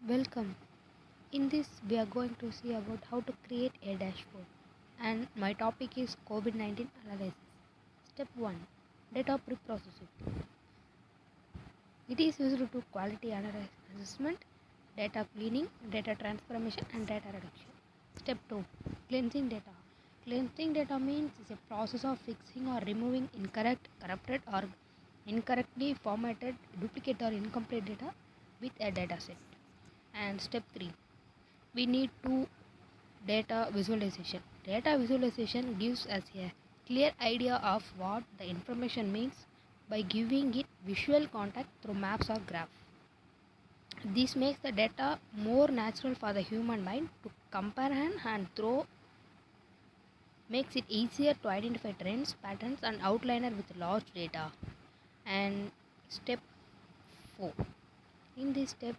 Welcome. In this, we are going to see about how to create a dashboard. And my topic is COVID-19 analysis. Step 1, Data Preprocessing. It is used to quality assessment, data cleaning, data transformation, and data reduction. Step 2, Cleansing data. Cleansing data means it's a process of fixing or removing incorrect, corrupted, or incorrectly formatted, duplicate, or incomplete data with a data set. And step 3, we need to data visualization. Data visualization gives us a clear idea of what the information means by giving it visual context through maps or graph. This makes the data more natural for the human mind to comprehend and through makes it easier to identify trends, patterns and outliner with large data. And step 4. In this step,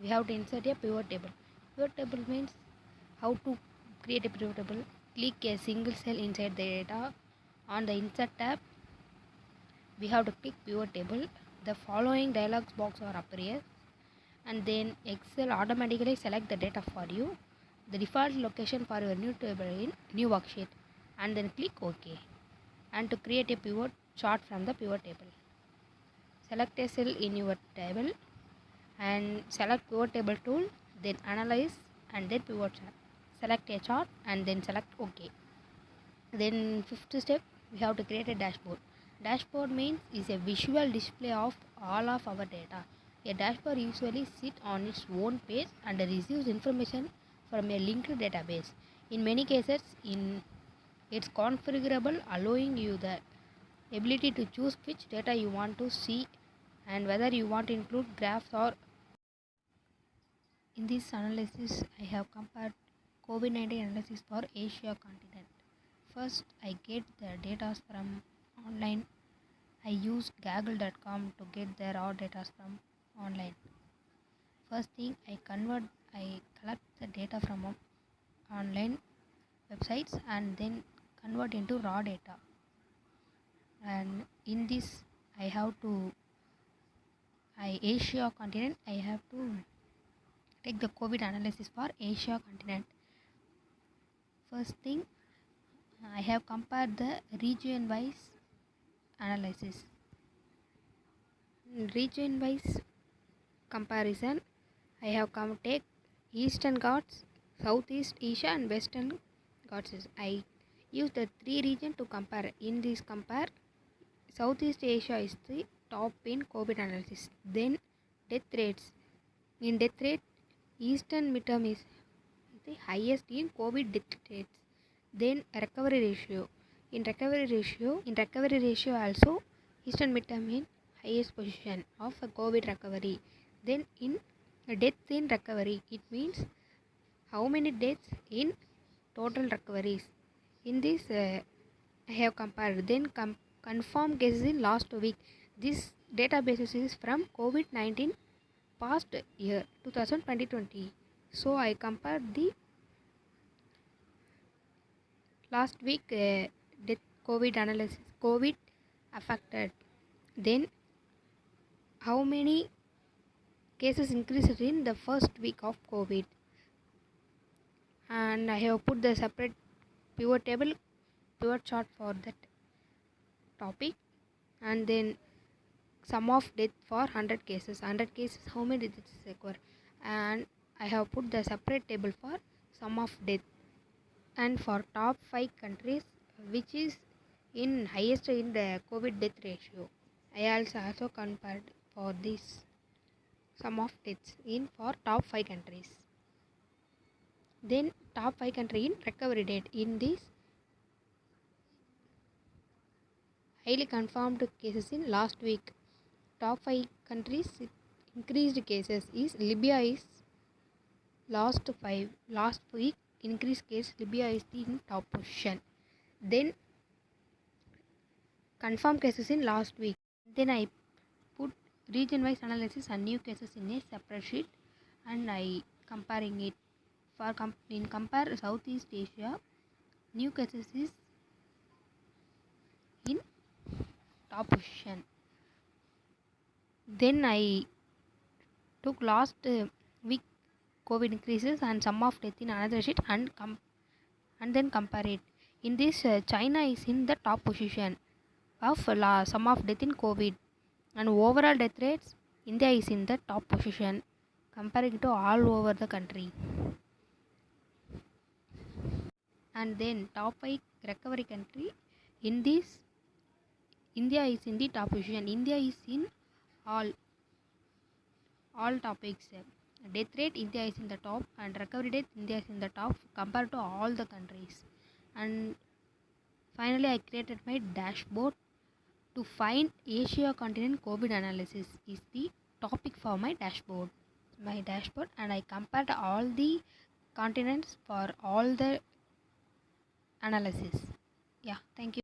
we have to insert a pivot table. Pivot table means how to create a pivot table. Click a single cell inside the data. On the insert tab, we have to click pivot table. The following dialog box are appears, and then Excel automatically select the data for you, the default location for your new table in new worksheet, and then click OK. And to create a pivot chart from the pivot table, select a cell in your table and select pivot table tool, then analyze and then pivot chart. Select a chart and then select OK. Then fifth step, we have to create a dashboard. Dashboard means is a visual display of all of our data. A dashboard usually sits on its own page and receives information from a linked database. In many cases, it's configurable, allowing you the ability to choose which data you want to see and whether you want to include graphs or. In this analysis, I have compared COVID-19 analysis for Asia continent. First, I get the data from online. I use Gaggle.com to get the raw data from online. First thing, I collect the data from online websites and then convert into raw data. And in this, Asia continent, I have to take the COVID analysis for Asia continent. First thing, I have compared the region-wise analysis. In region-wise comparison, I have take Eastern Ghats, Southeast Asia and Western Ghats. I use the three regions to compare. In this compare, Southeast Asia is the top in COVID analysis. Then death rates. In death rate, Eastern midterm is the highest in COVID death rates. Then recovery ratio. In recovery ratio also, Eastern midterm in highest position of a COVID recovery. Then in deaths in recovery, it means how many deaths in total recoveries. In this, I have compared. Then confirmed cases in last week. This database is from COVID-19 past year 2020. So I compared the last week death COVID analysis, COVID affected. Then how many cases increased in the first week of COVID. And I have put the separate pivot table, pivot chart for that topic. And then sum of death for 100 cases. 100 cases, how many deaths occur? And I have put the separate table for sum of death. And for top 5 countries, which is in highest in the COVID death ratio, I also compared for this sum of deaths in for top 5 countries. Then top 5 country in recovery rate. In this highly confirmed cases in last week, top 5 countries increased cases is Libya is last week increased case. Libya is in top position. Then confirmed cases in last week. Then I put region wise analysis and new cases in a separate sheet and I comparing it. For compare Southeast Asia, new cases is in top position. Then I took last week COVID increases and sum of death in another sheet and then compare it. In this, China is in the top position of sum of death in COVID, and overall death rates, India is in the top position comparing to all over the country. And then top 5 recovery country, in this India is in the top position. India is in all topics. Death rate, India is in the top, and recovery rate, India is in the top compared to all the countries. And finally, I created my dashboard to find Asia continent COVID analysis is the topic for my dashboard. And I compared all the continents for all the analysis. Yeah, thank you.